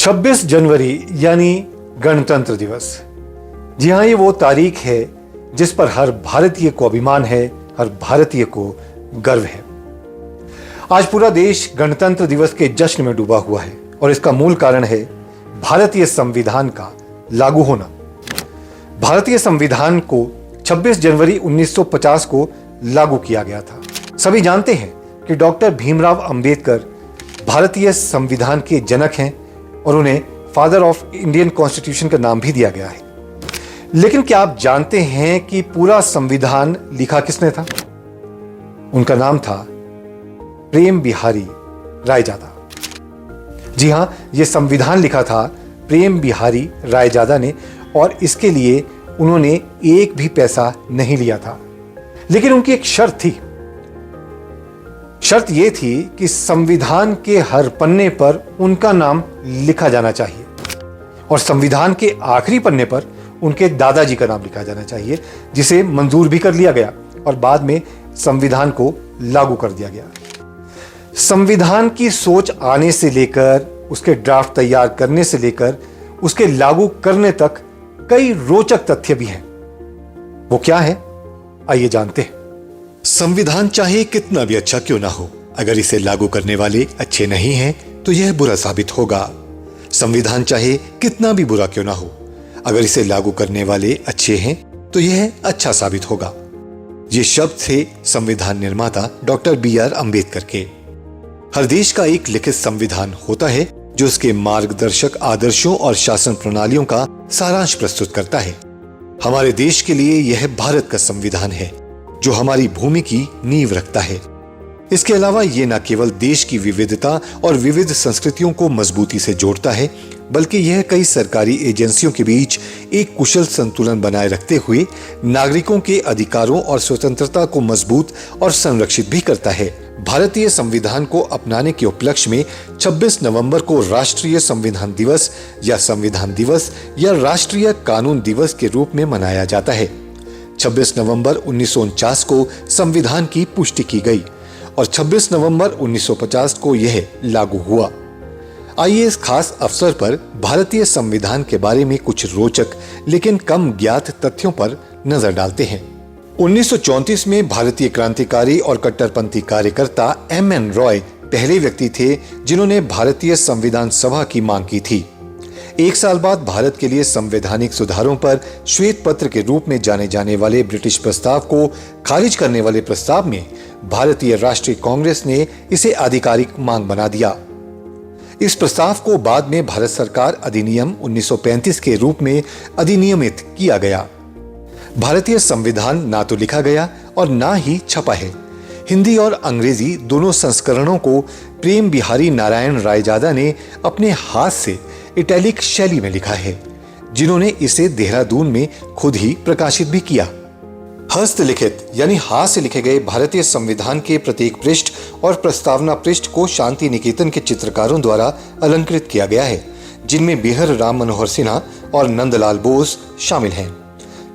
26 जनवरी यानी गणतंत्र दिवस। जी हाँ, ये वो तारीख है जिस पर हर भारतीय को अभिमान है, हर भारतीय को गर्व है। आज पूरा देश गणतंत्र दिवस के जश्न में डूबा हुआ है और इसका मूल कारण है भारतीय संविधान का लागू होना। भारतीय संविधान को 26 जनवरी 1950 को लागू किया गया था। सभी जानते हैं कि डॉक्टर भीमराव अंबेडकर भारतीय संविधान के जनक हैं और उन्हें फादर ऑफ इंडियन कॉन्स्टिट्यूशन का नाम भी दिया गया है। लेकिन क्या आप जानते हैं कि पूरा संविधान लिखा किसने था? उनका नाम था प्रेम बिहारी रायजादा। जी हां, यह संविधान लिखा था प्रेम बिहारी रायजादा ने और इसके लिए उन्होंने एक भी पैसा नहीं लिया था। लेकिन उनकी एक शर्त थी। शर्त यह थी कि संविधान के हर पन्ने पर उनका नाम लिखा जाना चाहिए और संविधान के आखिरी पन्ने पर उनके दादाजी का नाम लिखा जाना चाहिए, जिसे मंजूर भी कर लिया गया और बाद में संविधान को लागू कर दिया गया। संविधान की सोच आने से लेकर, उसके ड्राफ्ट तैयार करने से लेकर उसके लागू करने तक कई रोचक तथ्य भी हैं। वो क्या है, आइए जानते हैं। संविधान चाहे कितना भी अच्छा क्यों ना हो, अगर इसे लागू करने वाले अच्छे नहीं हैं तो यह बुरा साबित होगा। संविधान चाहे कितना भी बुरा क्यों ना हो, अगर इसे लागू करने वाले अच्छे हैं तो यह अच्छा साबित होगा। ये शब्द थे संविधान निर्माता डॉक्टर बी.आर. अंबेडकर के। हर देश का एक लिखित संविधान होता है जो उसके मार्गदर्शक आदर्शों और शासन प्रणालियों का सारांश प्रस्तुत करता है। हमारे देश के लिए यह भारत का संविधान है जो हमारी भूमि की नींव रखता है। इसके अलावा ये न केवल देश की विविधता और विविध संस्कृतियों को मजबूती से जोड़ता है, बल्कि यह कई सरकारी एजेंसियों के बीच एक कुशल संतुलन बनाए रखते हुए नागरिकों के अधिकारों और स्वतंत्रता को मजबूत और संरक्षित भी करता है। भारतीय संविधान को अपनाने के उपलक्ष्य में 26 नवंबर को राष्ट्रीय संविधान दिवस या राष्ट्रीय कानून दिवस के रूप में मनाया जाता है। 26 नवंबर 1949 को संविधान की पुष्टि की गई और 26 नवंबर 1950 को यह लागू हुआ। आइए इस खास अवसर पर भारतीय संविधान के बारे में कुछ रोचक लेकिन कम ज्ञात तथ्यों पर नजर डालते हैं। 1934 में भारतीय क्रांतिकारी और कट्टरपंथी कार्यकर्ता M.N. रॉय पहले व्यक्ति थे जिन्होंने भारतीय संविधान सभा की मांग की थी। एक साल बाद भारत के लिए संवैधानिक सुधारों पर श्वेत पत्र के रूप में जाने जाने वाले ब्रिटिश प्रस्ताव को खारिज करने वाले प्रस्ताव में भारतीय राष्ट्रीय कांग्रेस ने इसे आधिकारिक मांग बना दिया। इस प्रस्ताव को बाद में भारत सरकार अधिनियम 1935 के रूप में अधिनियमित किया गया। भारतीय संविधान ना तो लिखा गया और ना ही छपा है। हिंदी और अंग्रेजी दोनों संस्करणों को प्रेम बिहारी नारायण रायजादा ने अपने हाथ से इटैलिक शैली में लिखा है, जिन्होंने इसे देहरादून में खुद ही प्रकाशित भी किया। हस्तलिखित यानी हाथ से लिखे गए भारतीय संविधान के प्रत्येक पृष्ठ और प्रस्तावना पृष्ठ को शांति निकेतन के चित्रकारों द्वारा अलंकृत किया गया है, जिनमें बिहार राम मनोहर सिन्हा और नंदलाल बोस शामिल हैं।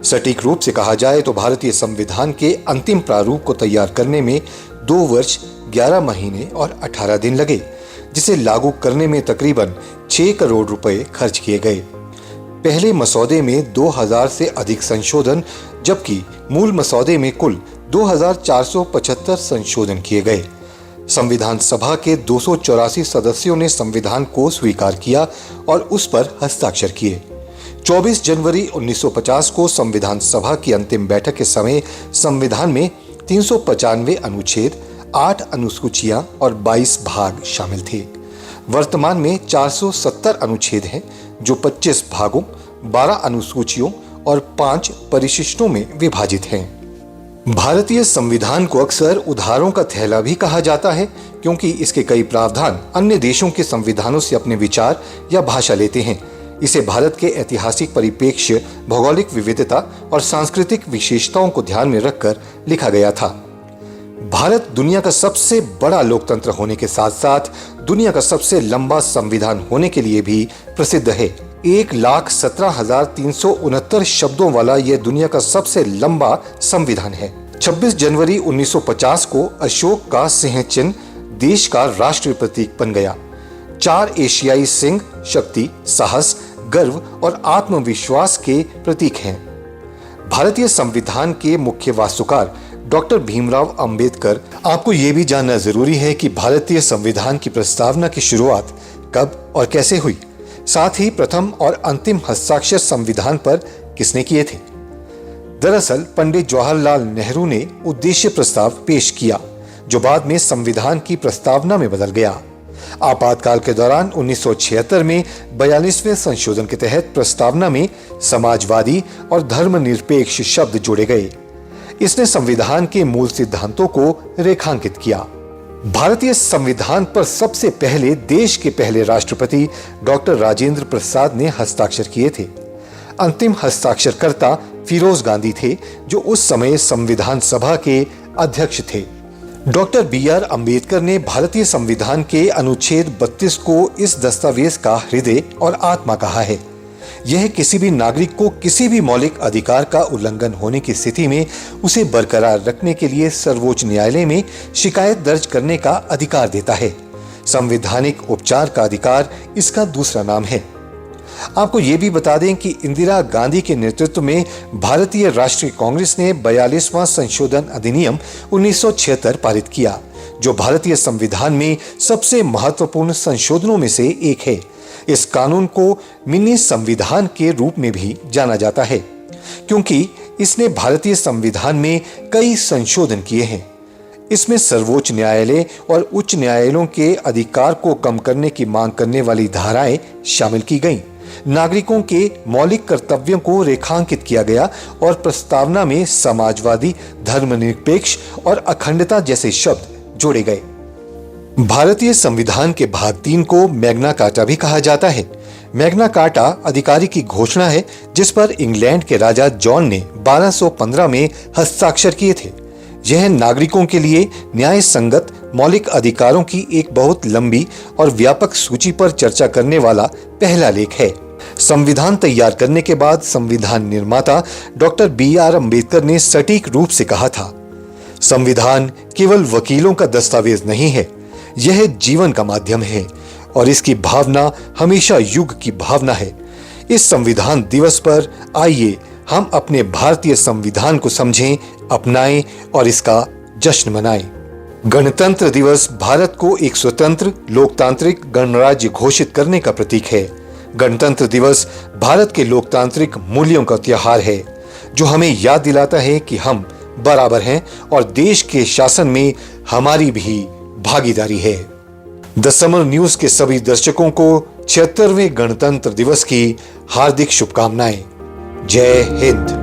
सटीक रूप से कहा जाए तो भारतीय संविधान के अंतिम प्रारूप को तैयार करने में 2 वर्ष 11 महीने और 18 दिन लगे, जिसे लागू करने में तकरीबन 6 करोड़ रुपए खर्च किए गए। पहले मसौदे में 2000 से अधिक संशोधन, जबकि मूल मसौदे में कुल 2475 संशोधन किए गए। संविधान सभा के 284 सदस्यों ने संविधान को स्वीकार किया और उस पर हस्ताक्षर किए। 24 जनवरी 1950 को संविधान सभा की अंतिम बैठक के समय संविधान में 395 अनुच्छेद, 8 अनुसूचियां और 22 भाग शामिल थे। वर्तमान में 470 अनुच्छेद हैं, जो 25 भागों, 12 अनुसूचियों और 5 परिशिष्टों में विभाजित हैं। भारतीय संविधान को अक्सर उधारों का थैला भी कहा जाता है, क्योंकि इसके कई प्रावधान अन्य देशों के संविधानों से अपने विचार या भाषा लेते हैं। इसे भारत के ऐतिहासिक परिप्रेक्ष्य, भौगोलिक विविधता और सांस्कृतिक विशेषताओं को ध्यान में रखकर लिखा गया था। भारत दुनिया का सबसे बड़ा लोकतंत्र होने के साथ साथ दुनिया का सबसे लंबा संविधान होने के लिए भी प्रसिद्ध है। 1,17,369 शब्दों वाला यह दुनिया का सबसे लंबा संविधान है। 26 जनवरी 1950 को अशोक का सिंह चिन्ह देश का राष्ट्रीय प्रतीक बन गया। 4 एशियाई सिंह शक्ति, साहस, गर्व और आत्मविश्वास के प्रतीक हैं। भारतीय संविधान के मुख्य वास्तुकार डॉक्टर भीमराव अंबेडकर। आपको यह भी जानना जरूरी है कि भारतीय संविधान की प्रस्तावना की शुरुआत कब और कैसे हुई, साथ ही प्रथम और अंतिम हस्ताक्षर संविधान पर किसने किए थे। दरअसल पंडित जवाहरलाल नेहरू ने उद्देश्य प्रस्ताव पेश किया, जो बाद में संविधान की प्रस्तावना में बदल गया। आपातकाल के दौरान 1976 में 42वें संशोधन के तहत प्रस्तावना में समाजवादी और धर्मनिरपेक्ष शब्द जोड़े गए। इसने संविधान के मूल सिद्धांतों को रेखांकित किया। भारतीय संविधान पर सबसे पहले देश के पहले राष्ट्रपति डॉक्टर राजेंद्र प्रसाद ने हस्ताक्षर किए थे। अंतिम हस्ताक्षरकर्ता फिरोज गांधी थे, जो उस समय संविधान सभा के अध्यक्ष थे। Doctor B R. अंबेडकर ने भारतीय संविधान के अनुच्छेद 32 को इस दस्तावेज का हृदय और आत्मा कहा है। यह किसी भी नागरिक को किसी भी मौलिक अधिकार का उल्लंघन होने की स्थिति में उसे बरकरार रखने के लिए सर्वोच्च न्यायालय में शिकायत दर्ज करने का अधिकार देता है। संवैधानिक उपचार का अधिकार इसका दूसरा नाम है। आपको यह भी बता दें कि इंदिरा गांधी के नेतृत्व में भारतीय राष्ट्रीय कांग्रेस ने 42वां संशोधन अधिनियम 1976 पारित किया, जो भारतीय संविधान में सबसे महत्वपूर्ण संशोधनों में से एक है। इस कानून को मिनी संविधान के रूप में भी जाना जाता है, क्योंकि इसने भारतीय संविधान में कई संशोधन किए हैं। इसमें सर्वोच्च न्यायालय और उच्च न्यायालयों के अधिकार को कम करने की मांग करने वाली धाराएं शामिल की गईं। नागरिकों के मौलिक कर्तव्यों को रेखांकित किया गया और प्रस्तावना में समाजवादी, धर्मनिरपेक्ष और अखंडता जैसे शब्द जोड़े गए। भारतीय संविधान के भाग 3 को मैग्ना कार्टा भी कहा जाता है। मैग्ना कार्टा अधिकारी की घोषणा है, जिस पर इंग्लैंड के राजा जॉन ने 1215 में हस्ताक्षर किए थे। यह नागरिकों के लिए न्याय संगत मौलिक अधिकारों की एक बहुत लंबी और व्यापक सूची पर चर्चा करने वाला पहला लेख है। संविधान तैयार करने के बाद संविधान निर्माता डॉक्टर बी.आर. अंबेडकर ने सटीक रूप से कहा था, संविधान केवल वकीलों का दस्तावेज नहीं है, यह जीवन का माध्यम है और इसकी भावना हमेशा युग की भावना है। इस संविधान दिवस पर आइए हम अपने भारतीय संविधान को समझें, अपनाएं और इसका जश्न मनाएं। गणतंत्र दिवस भारत को एक स्वतंत्र लोकतांत्रिक गणराज्य घोषित करने का प्रतीक है। गणतंत्र दिवस भारत के लोकतांत्रिक मूल्यों का त्योहार है, जो हमें याद दिलाता है कि हम बराबर हैं और देश के शासन में हमारी भी भागीदारी है। द समर न्यूज के सभी दर्शकों को 76वें गणतंत्र दिवस की हार्दिक शुभकामनाएं। जय हिंद।